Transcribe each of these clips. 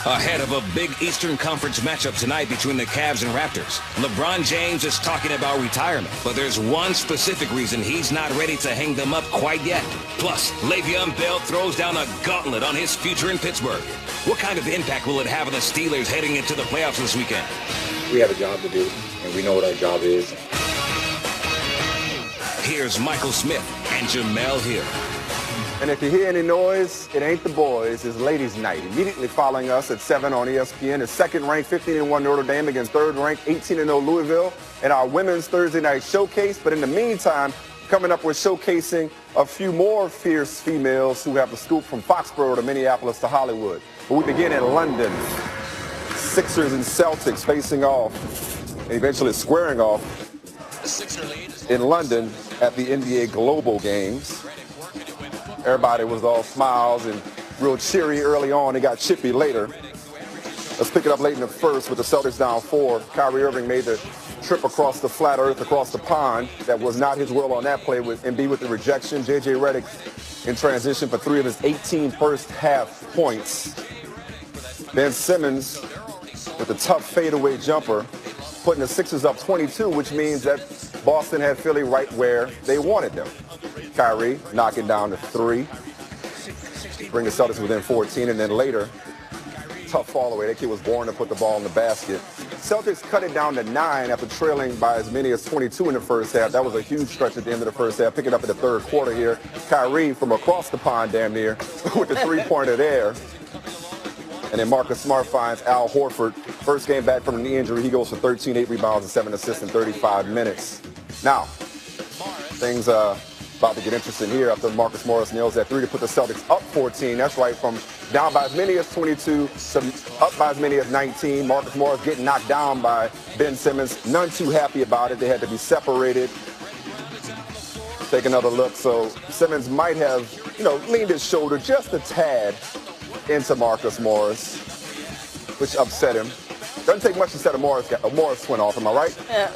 Ahead of a big Eastern Conference matchup tonight between the Cavs and Raptors. LeBron James is talking about retirement, but there's one specific reason he's not ready to hang them up quite yet. Plus, Le'Veon Bell throws down a gauntlet on his future in Pittsburgh. What kind of impact will it have on the Steelers heading into the playoffs this weekend? We have a job to do, and we know what our job is. Here's Michael Smith and Jamel Hill. And if you hear any noise, it ain't the boys. It's ladies' night. Immediately following us at 7 on ESPN is second-ranked 15-1 Notre Dame against third-ranked 18-0 Louisville in our women's Thursday night showcase. But in the meantime, coming up, we're showcasing a few more fierce females who have the scoop from Foxborough to Minneapolis to Hollywood. But we begin in London. Sixers and Celtics facing off, and eventually squaring off in London at the NBA Global Games. Everybody was all smiles and real cheery early on. It got chippy later. Let's pick it up late in the first with the Celtics down 4. Kyrie Irving made the trip across the flat earth, across the pond. That was not his will on that play with Embiid with the rejection. J.J. Redick in transition for 3 of his 18 first half points. Ben Simmons with a tough fadeaway jumper, putting the Sixers up 22, which means that Boston had Philly right where they wanted them. Kyrie knocking down the 3, bring the Celtics within 14, and then later, tough fall away. That kid was born to put the ball in the basket. Celtics cut it down to 9 after trailing by as many as 22 in the first half. That was a huge stretch at the end of the first half. Pick it up in the third quarter here. Kyrie from across the pond damn near with the three-pointer there. And then Marcus Smart finds Al Horford. First game back from a knee injury. He goes for 13, 8 rebounds, and 7 assists in 35 minutes. Now, things about to get interesting here after Marcus Morris nails that 3 to put the Celtics up 14. That's right, from down by as many as 22 to up by as many as 19. Marcus Morris getting knocked down by Ben Simmons. None too happy about it. They had to be separated. Take another look. So Simmons might have, leaned his shoulder just a tad into Marcus Morris, which upset him. Doesn't take much to set a Morris twin off, am I right? Yeah.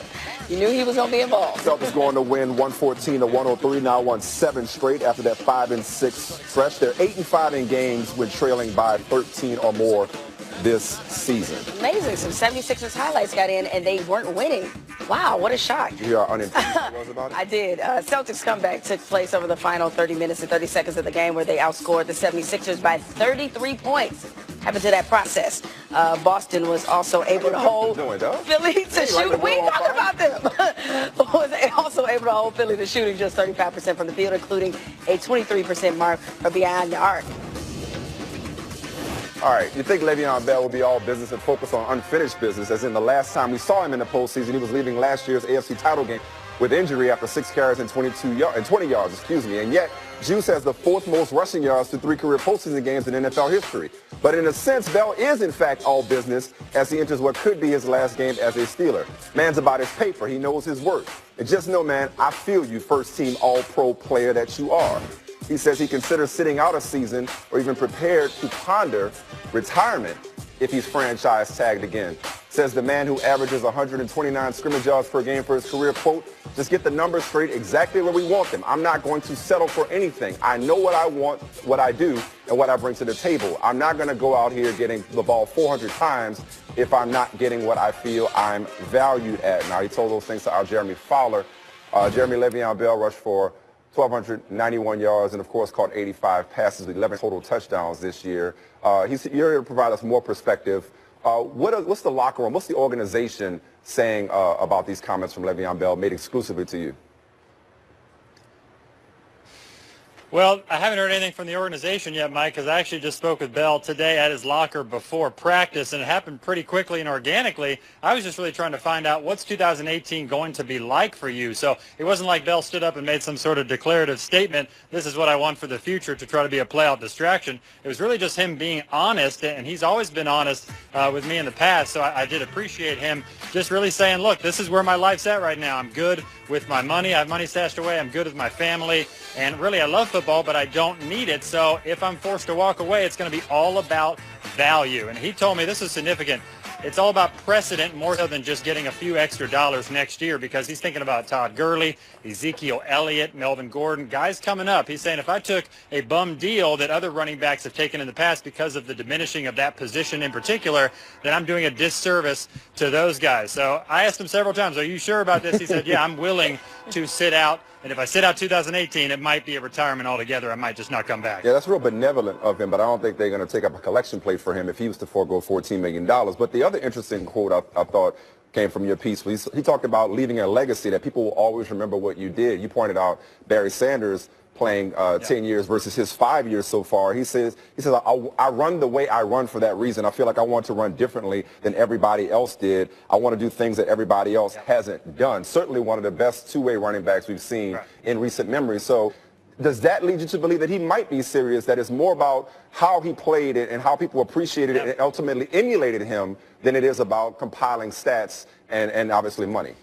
You knew he was going to be involved. Celtics going to win 114-103. Now won 7 straight after that 5-6 stretch. They're 8-5 in games when trailing by 13 or more this season. Amazing. Some 76ers highlights got in, and they weren't winning. Wow, what a shock. You hear how unimpressed was about it? I did. Celtics comeback took place over the final 30 minutes and 30 seconds of the game where they outscored the 76ers by 33 points. Happened to that process. Boston was also able to hold Philly to shoot. We talking about them. Was also able to hold Philly to shooting just 35% from the field, including a 23% mark from behind the arc. All right, you think Le'Veon Bell will be all business and focus on unfinished business, as in the last time we saw him in the postseason, he was leaving last year's AFC title game with injury after 6 carries and 20 yards, and yet Juice has the 4th most rushing yards through 3 career postseason games in NFL history. But in a sense, Bell is in fact all business as he enters what could be his last game as a Steeler. Man's about his paper. He knows his worth. And just know, man, I feel you, first-team all-pro player that you are. He says he considers sitting out a season or even prepared to ponder retirement if he's franchise tagged again. Says the man who averages 129 scrimmage yards per game for his career, quote, just get the numbers straight exactly where we want them. I'm not going to settle for anything. I know what I want, what I do, and what I bring to the table. I'm not going to go out here getting the ball 400 times if I'm not getting what I feel I'm valued at. Now, he told those things to our Jeremy Fowler. Jeremy Le'Veon Bell rushed for 1,291 yards and, of course, caught 85 passes with 11 total touchdowns this year. You're here to provide us more perspective. What's the locker room, what's the organization saying about these comments from Le'Veon Bell made exclusively to you? Well, I haven't heard anything from the organization yet, Mike, because I actually just spoke with Bell today at his locker before practice, and it happened pretty quickly and organically. I was just really trying to find out what's 2018 going to be like for you. So it wasn't like Bell stood up and made some sort of declarative statement, this is what I want for the future to try to be a playoff distraction. It was really just him being honest, and he's always been honest with me in the past, so I did appreciate him just really saying, look, this is where my life's at right now. I'm good with my money. I have money stashed away. I'm good with my family. And really, I love football, but I don't need it. So if I'm forced to walk away, it's going to be all about value. And he told me, this is significant, it's all about precedent more so than just getting a few extra dollars next year, because he's thinking about Todd Gurley, Ezekiel Elliott, Melvin Gordon, guys coming up. He's saying if I took a bum deal that other running backs have taken in the past because of the diminishing of that position in particular, then I'm doing a disservice to those guys. So I asked him several times, are you sure about this? He said, yeah, I'm willing to sit out. And if I sit out 2018, it might be a retirement altogether. I might just not come back. Yeah, that's real benevolent of him, but I don't think they're going to take up a collection plate for him if he was to forego $14 million. But the other interesting quote I thought came from your piece was he talked about leaving a legacy that people will always remember what you did. You pointed out Barry Sanders playing 10 years versus his 5 years so far. He says, I run the way I run for that reason. I feel like I want to run differently than everybody else did. I want to do things that everybody else hasn't done. Certainly one of the best two-way running backs we've seen in recent memory. So does that lead you to believe that he might be serious, that it's more about how he played it and how people appreciated it and ultimately emulated him than it is about compiling stats and obviously money?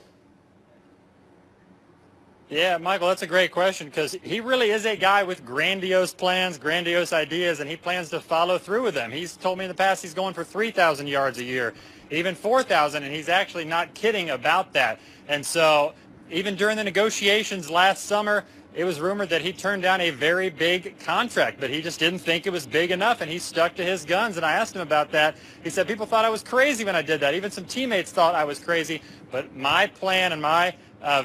Yeah, Michael, that's a great question, because he really is a guy with grandiose plans, grandiose ideas, and he plans to follow through with them. He's told me in the past he's going for 3,000 yards a year, even 4,000, and he's actually not kidding about that. And so even during the negotiations last summer, it was rumored that he turned down a very big contract, but he just didn't think it was big enough, and he stuck to his guns. And I asked him about that. He said, people thought I was crazy when I did that. Even some teammates thought I was crazy, but my plan and my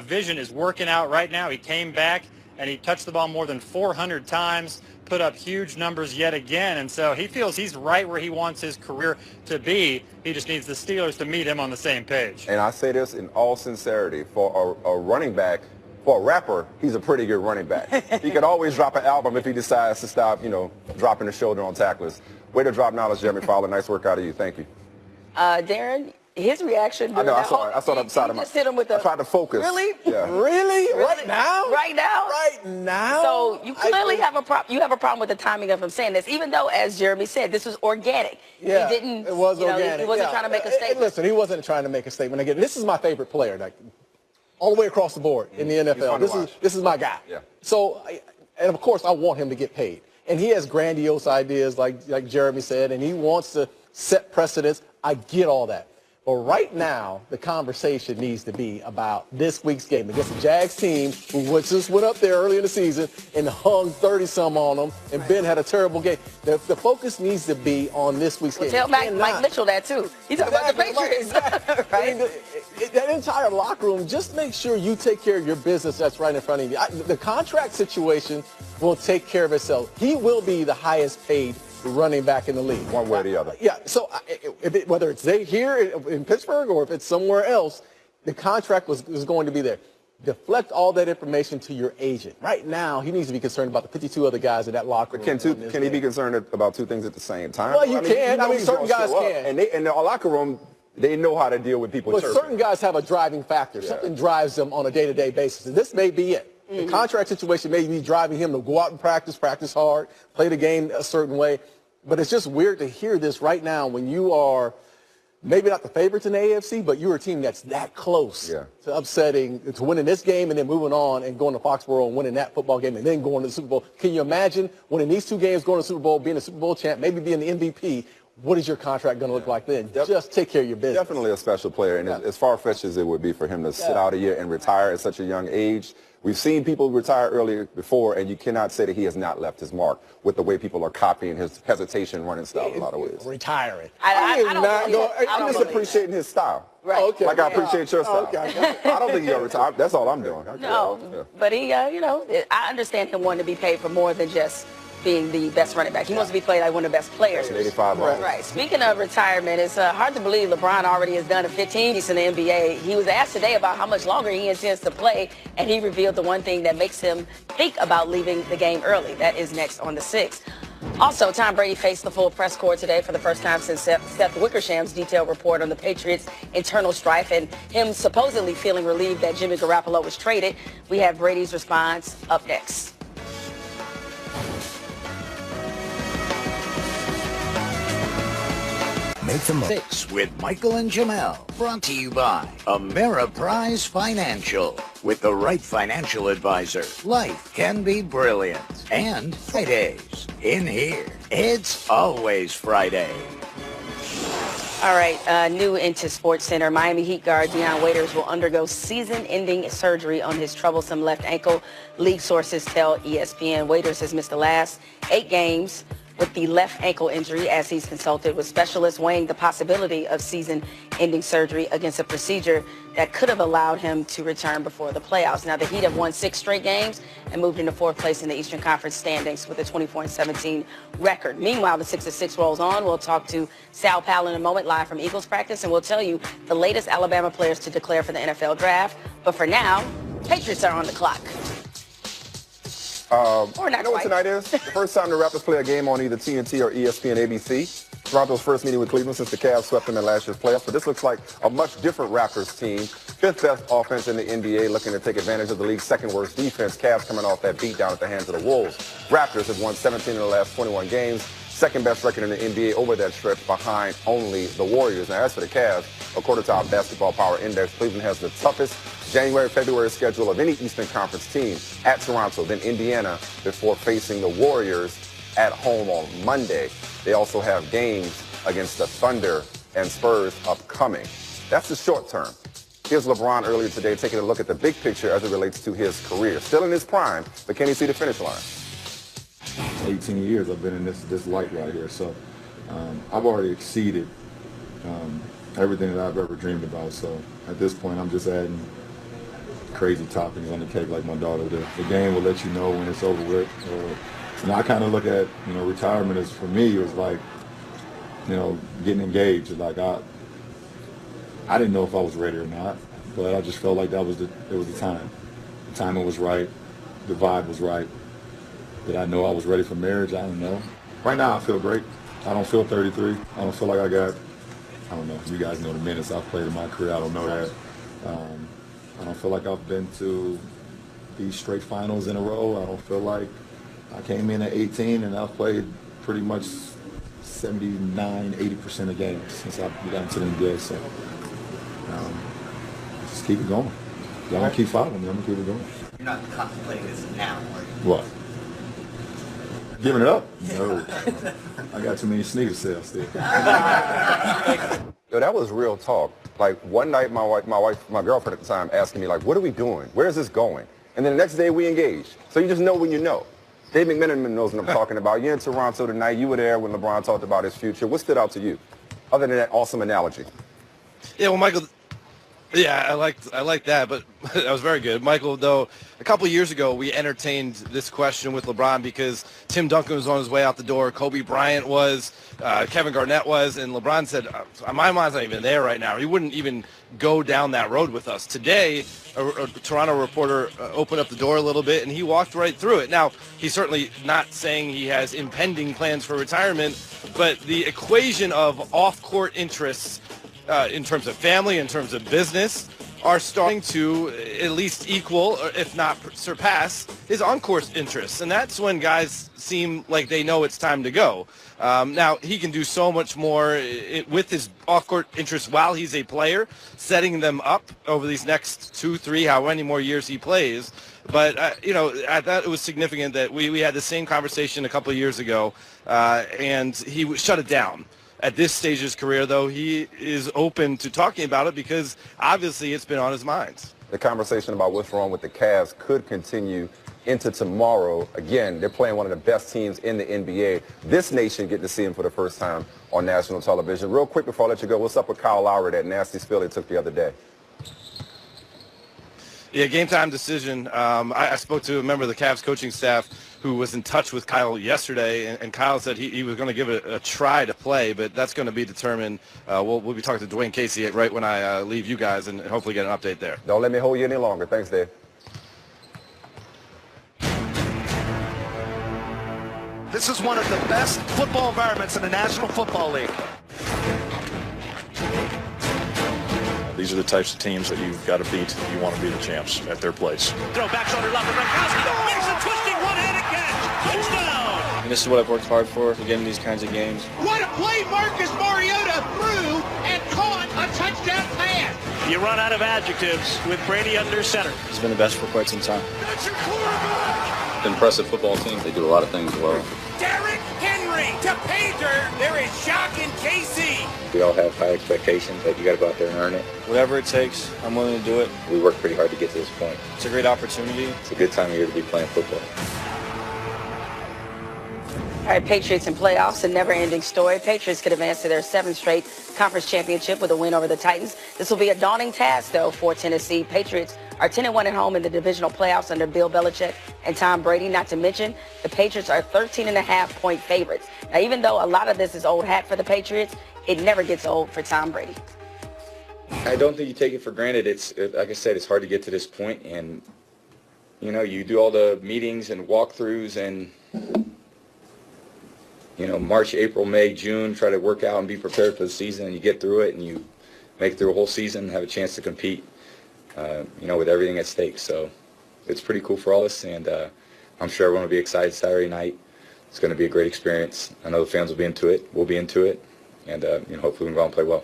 vision is working out right now. He came back and he touched the ball more than 400 times, put up huge numbers yet again, and so he feels he's right where he wants his career to be. He just needs the Steelers to meet him on the same page. And I say this in all sincerity, for a running back, for a rapper, he's a pretty good running back. He could always drop an album if he decides to stop, dropping the shoulder on tacklers. Way to drop knowledge, Jeremy Fowler. Nice work out of you. Thank you. Darren, his reaction. I know. I saw it on the side of my. Just hit him with I tried to focus. Really? Yeah. Really? Right now? Right now? Right now? So you clearly have a problem. You have a problem with the timing of him saying this, even though, as Jeremy said, this was organic. Yeah, he didn't. It was organic. He wasn't trying to make a statement. Listen, he wasn't trying to make a statement. Again, this is my favorite player, like all the way across the board in the NFL. This is my guy. Yeah. So, and of course, I want him to get paid. And he has grandiose ideas, like Jeremy said, and he wants to set precedents. I get all that. But right now, the conversation needs to be about this week's game against the Jags team, who just went up there early in the season and hung 30-some on them, and Ben had a terrible game. The focus needs to be on this week's game. Tell Mike Mitchell that, too. He's talking about the Patriots. Right? I mean, that entire locker room, just make sure you take care of your business that's right in front of you. The contract situation will take care of itself. He will be the highest paid running back in the league. One way or the other. Yeah, so whether it's here in Pittsburgh or if it's somewhere else, the contract is going to be there. Deflect all that information to your agent. Right now, he needs to be concerned about the 52 other guys in that locker room. Can he be concerned about two things at the same time? Well, you can. I mean, certain guys can. And in the locker room, they know how to deal with people. But certain guys have a driving factor. Yeah. Something drives them on a day-to-day basis, and this may be it. The contract situation may be driving him to go out and practice hard, play the game a certain way. But it's just weird to hear this right now when you are maybe not the favorites in the AFC, but you're a team that's that close to winning this game and then moving on and going to Foxborough and winning that football game and then going to the Super Bowl. Can you imagine winning these two games, going to the Super Bowl, being a Super Bowl champ, maybe being the MVP? What is your contract going to look like then? Just take care of your business. Definitely a special player, and as far-fetched as it would be for him to sit out a year and retire at such a young age. We've seen people retire earlier before, and you cannot say that he has not left his mark with the way people are copying his hesitation running style in a lot of ways. Retiring. I'm just appreciating his style. Right. Okay. Like I appreciate your style. Okay. I don't think he'll retire. That's all I'm doing. But he, I understand him wanting to be paid for more than just being the best running back. He wants to be played like one of the best players. 85. Right. Speaking of retirement, it's hard to believe LeBron already has done 15 years in the NBA. He was asked today about how much longer he intends to play, and he revealed the one thing that makes him think about leaving the game early. That is next on the 6th. Also, Tom Brady faced the full press corps today for the first time since Seth Wickersham's detailed report on the Patriots' internal strife and him supposedly feeling relieved that Jimmy Garoppolo was traded. We have Brady's response up next. Make the Fix with Michael and Jamel. Brought to you by Ameriprise Financial. With the right financial advisor, life can be brilliant. And Fridays. In here, it's always Friday. All right, new into SportsCenter. Miami Heat guard Dion Waiters will undergo season-ending surgery on his troublesome left ankle. League sources tell ESPN Waiters has missed the last 8 games with the left ankle injury as he's consulted with specialists weighing the possibility of season-ending surgery against a procedure that could have allowed him to return before the playoffs. Now, the Heat have won 6 straight games and moved into 4th place in the Eastern Conference standings with a 24-17 record. Meanwhile, the 6-6 rolls on. We'll talk to Sal Powell in a moment, live from Eagles practice, and we'll tell you the latest Alabama players to declare for the NFL draft. But for now, Patriots are on the clock. Or not you know what tonight is? The first time the Raptors play a game on either TNT or ESPN ABC. Toronto's first meeting with Cleveland since the Cavs swept them in last year's playoffs. But this looks like a much different Raptors team. 5th best offense in the NBA, looking to take advantage of the league's 2nd worst defense. Cavs coming off that beatdown at the hands of the Wolves. Raptors have won 17 in the last 21 games. 2nd best record in the NBA over that stretch, behind only the Warriors. Now, as for the Cavs, according to our Basketball Power Index, Cleveland has the toughest January-February schedule of any Eastern Conference team at Toronto, then Indiana, before facing the Warriors at home on Monday. They also have games against the Thunder and Spurs upcoming. That's the short term. Here's LeBron earlier today taking a look at the big picture as it relates to his career. Still in his prime, but can he see the finish line? 18 years I've been in this light right here, so I've already exceeded everything that I've ever dreamed about. So at this point, I'm just adding crazy toppings on the cake like my daughter did. The game will let you know when it's over with. I kind of look at, retirement as, for me, it was like, getting engaged. Like I didn't know if I was ready or not, but I just felt like it was the time. The timing was right. The vibe was right. Did I know I was ready for marriage? I don't know. Right now, I feel great. I don't feel 33. I don't feel like I don't know. You guys know the minutes I've played in my career. I don't know that. I don't feel like I've been to these straight finals in a row. I don't feel like I came in at 18 and I've played pretty much 79, 80% of games since I've gotten to the NBA. So just keep it going. Y'all keep following me. I'm going to keep it going. You're not contemplating this now, are you? What? Giving it up? No. I got too many sneakers sales still. Yo, that was real talk. Like, one night, my girlfriend at the time, asking me, like, what are we doing? Where is this going? And then the next day, we engaged. So you just know when you know. Dave McMenamin knows what I'm talking about. You're in Toronto tonight. You were there when LeBron talked about his future. What stood out to you, other than that awesome analogy? Yeah, well, Michael, yeah, I like that, but that was very good. Michael, though, a couple of years ago, we entertained this question with LeBron because Tim Duncan was on his way out the door, Kobe Bryant was, Kevin Garnett was, and LeBron said, my mind's not even there right now. He wouldn't even go down that road with us. Today, a Toronto reporter opened up the door a little bit, and he walked right through it. Now, he's certainly not saying he has impending plans for retirement, but the equation of off-court interests in terms of family, in terms of business, are starting to at least equal, or if not surpass, his on-court interests. And that's when guys seem like they know it's time to go. Now, he can do so much more with his off-court interests while he's a player, setting them up over these next 2, 3, how many more years he plays. But, I thought it was significant that we had the same conversation a couple of years ago, and he shut it down. At this stage of his career, though, he is open to talking about it because obviously it's been on his mind. The conversation about what's wrong with the Cavs could continue into tomorrow. Again, they're playing one of the best teams in the NBA. This nation get to see him for the first time on national television. Real quick before I let you go, what's up with Kyle Lowry, that nasty spill he took the other day? Yeah, game time decision. I spoke to a member of the Cavs coaching staff who was in touch with Kyle yesterday, and Kyle said he was going to give it a try to play, but that's going to be determined. We'll be talking to Dwayne Casey right when I leave you guys and hopefully get an update there. Don't let me hold you any longer. Thanks, Dave. This is one of the best football environments in the National Football League. These are the types of teams that you've got to beat if you want to be the champs at their place. Throw back shoulder left for Gronkowski. Makes a twisting one-handed catch. Touchdown! And this is what I've worked hard for getting these kinds of games. What a play Marcus Mariota threw and caught a touchdown pass. You run out of adjectives with Brady under center. It's been the best for quite some time. That's your quarterback. Impressive football team. They do a lot of things well. Derrick Henry to pay dirt. There is shock in KC. We all have high expectations, but you got to go out there and earn it. Whatever it takes, I'm willing to do it. We worked pretty hard to get to this point. It's a great opportunity. It's a good time of year to be playing football. All right, Patriots in playoffs, a never-ending story. Patriots could advance to their 7th straight conference championship with a win over the Titans. This will be a daunting task, though, for Tennessee. Patriots are 10-1 at home in the divisional playoffs under Bill Belichick and Tom Brady. Not to mention, the Patriots are 13.5-point favorites. Now, even though a lot of this is old hat for the Patriots, it never gets old for Tom Brady. I don't think you take it for granted. It's like I said, it's hard to get to this point, and you know, you do all the meetings and walkthroughs and March, April, May, June, try to work out and be prepared for the season, and you get through it and you make it through a whole season and have a chance to compete, with everything at stake. So it's pretty cool for all of us, and I'm sure everyone will be excited Saturday night. It's going to be a great experience. I know the fans will be into it. We'll be into it, and hopefully we can go out and play well.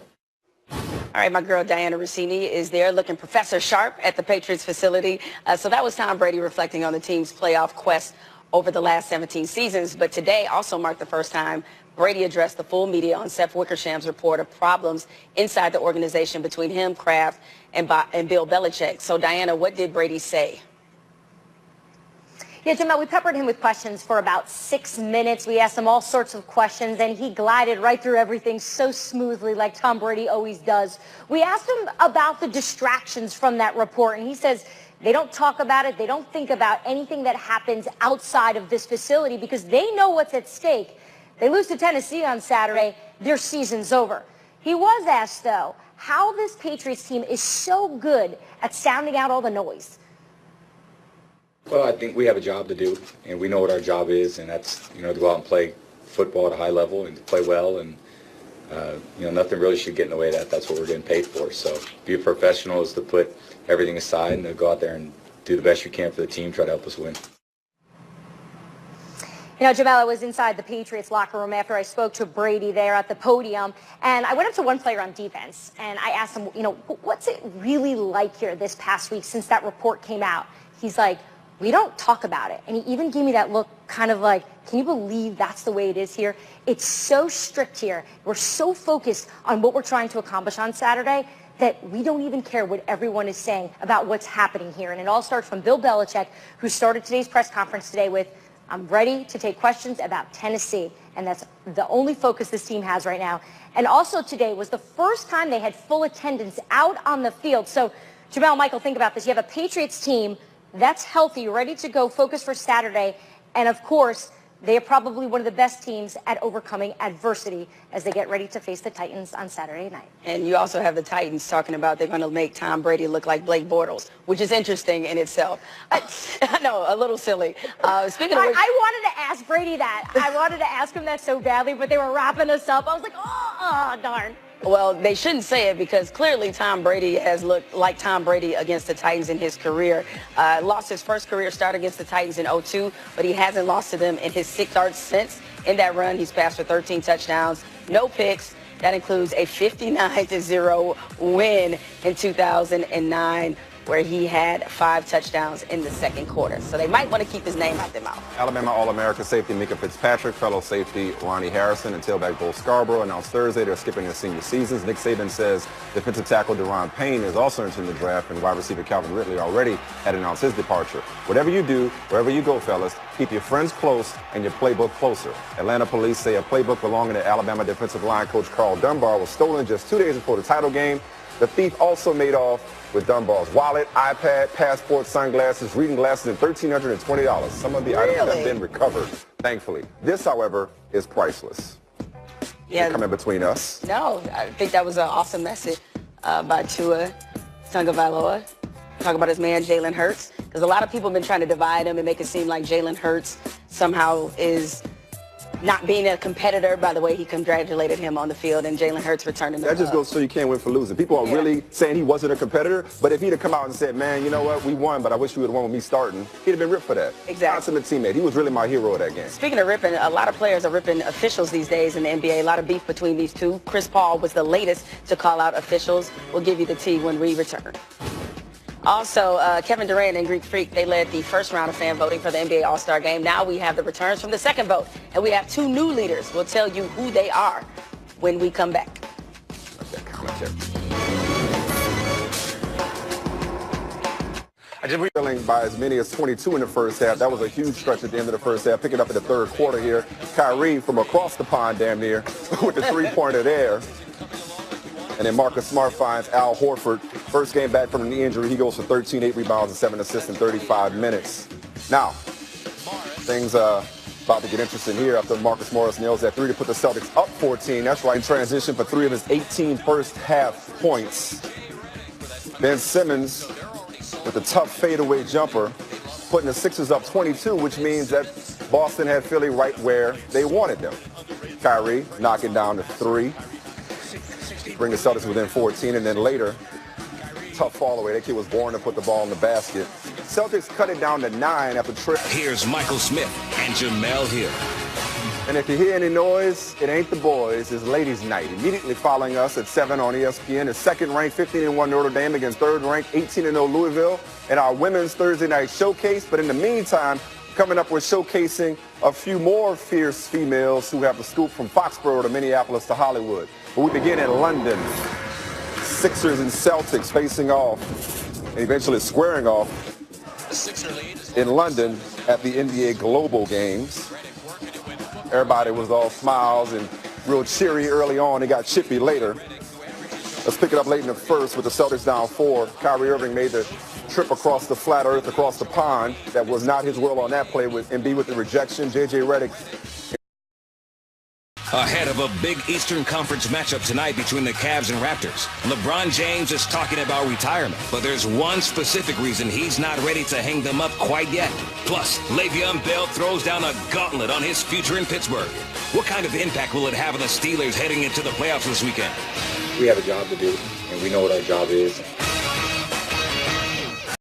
All right, my girl Diana Rossini is there looking Professor Sharp at the Patriots facility. So that was Tom Brady reflecting on the team's playoff quest over the last 17 seasons. But today also marked the first time Brady addressed the full media on Seth Wickersham's report of problems inside the organization between him, Kraft, and Bill Belichick. So, Diana, what did Brady say? Yeah, Jamel, we peppered him with questions for about 6 minutes. We asked him all sorts of questions, and he glided right through everything so smoothly, like Tom Brady always does. We asked him about the distractions from that report, and he says they don't talk about it. They don't think about anything that happens outside of this facility because they know what's at stake. They lose to Tennessee on Saturday, their season's over. He was asked, though, how this Patriots team is so good at sounding out all the noise. Well, I think we have a job to do, and we know what our job is, and that's, to go out and play football at a high level and to play well, and, nothing really should get in the way of that. That's what we're getting paid for. So be a professional is to put everything aside and to go out there and do the best you can for the team, try to help us win. Jamel, I was inside the Patriots locker room after I spoke to Brady there at the podium, and I went up to one player on defense, and I asked him, what's it really like here this past week since that report came out? He's like, we don't talk about it. And he even gave me that look kind of like, can you believe that's the way it is here? It's so strict here. We're so focused on what we're trying to accomplish on Saturday that we don't even care what everyone is saying about what's happening here. And it all starts from Bill Belichick, who started today's press conference today with, I'm ready to take questions about Tennessee. And that's the only focus this team has right now. And also today was the first time they had full attendance out on the field. So, Jamel, Michael, think about this. You have a Patriots team that's healthy, ready to go, focused for Saturday. And, of course, they are probably one of the best teams at overcoming adversity as they get ready to face the Titans on Saturday night. And you also have the Titans talking about they're going to make Tom Brady look like Blake Bortles, which is interesting in itself. I know, a little silly. Speaking of which, I wanted to ask Brady that. I wanted to ask him that so badly, but they were wrapping us up. I was like, oh darn. Well, they shouldn't say it because clearly Tom Brady has looked like Tom Brady against the Titans in his career. Lost his first career start against the Titans in 2002, but he hasn't lost to them in his 6 starts since. In that run, he's passed for 13 touchdowns, no picks. That includes a 59-0 win in 2009, where he had 5 touchdowns in the second quarter. So they might want to keep his name out their mouth. Alabama All-America safety Micah Fitzpatrick, fellow safety Ronnie Harrison, and tailback Bo Scarborough announced Thursday they're skipping their senior seasons. Nick Saban says defensive tackle Deron Payne is also entering the draft, and wide receiver Calvin Ridley already had announced his departure. Whatever you do, wherever you go, fellas, keep your friends close and your playbook closer. Atlanta police say a playbook belonging to Alabama defensive line coach Carl Dunbar was stolen just 2 days before the title game. The thief also made off with Dunbar's wallet, iPad, passport, sunglasses, reading glasses, and $1,320. Some of the items have been recovered, thankfully. This, however, is priceless. Yeah, coming between us. No, I think that was an awesome message by Tua Tagovailoa. Talk about his man, Jalen Hurts, because a lot of people have been trying to divide him and make it seem like Jalen Hurts somehow is not being a competitor. By the way, he congratulated him on the field, and Jalen Hurts returned him. That just goes so you can't win for losing. People are really saying he wasn't a competitor, but if he'd have come out and said, man, you know what, we won, but I wish we would have won with me starting, he'd have been ripped for that. Exactly. Consummate teammate. He was really my hero of that game. Speaking of ripping, a lot of players are ripping officials these days in the NBA. A lot of beef between these two. Chris Paul was the latest to call out officials. We'll give you the tea when we return. Also, Kevin Durant and Greek Freak, they led the first round of fan voting for the NBA All-Star Game. Now we have the returns from the second vote, and we have 2 new leaders. We'll tell you who they are when we come back. commentary. Trailing by as many as 22 in the first half. That was a huge stretch at the end of the first half. Picking up in the third quarter here. Kyrie from across the pond damn near with the three-pointer there. And then Marcus Smart finds Al Horford. First game back from a knee injury. He goes for 13, 8 rebounds, and 7 assists in 35 minutes. Now, things about to get interesting here after Marcus Morris nails that three to put the Celtics up 14. That's right, in transition for 3 of his 18 first half points. Ben Simmons with a tough fadeaway jumper, putting the Sixers up 22, which means that Boston had Philly right where they wanted them. Kyrie knocking down the 3. Bring the Celtics within 14, and then later, tough fall away. That kid was born to put the ball in the basket. Celtics cut it down to 9 after trip. Here's Michael Smith and Jamel Hill. And if you hear any noise, it ain't the boys. It's ladies' night. Immediately following us at 7 on ESPN is second-ranked 15-1 Notre Dame against third-ranked 18-0 Louisville and our women's Thursday night showcase. But in the meantime, coming up, we're showcasing a few more fierce females who have the scoop from Foxborough to Minneapolis to Hollywood. But we begin in London. Sixers and Celtics facing off and eventually squaring off in London at the NBA Global Games. Everybody was all smiles and real cheery early on. It got chippy later. Let's pick it up late in the first with the Celtics down 4. Kyrie Irving made the trip across the flat earth, across the pond. That was not his will on that play with Embiid with the rejection. J.J. Redick. Ahead of a big Eastern Conference matchup tonight between the Cavs and Raptors. LeBron James is talking about retirement, but there's one specific reason he's not ready to hang them up quite yet. Plus, Le'Veon Bell throws down a gauntlet on his future in Pittsburgh. What kind of impact will it have on the Steelers heading into the playoffs this weekend? We have a job to do, and we know what our job is.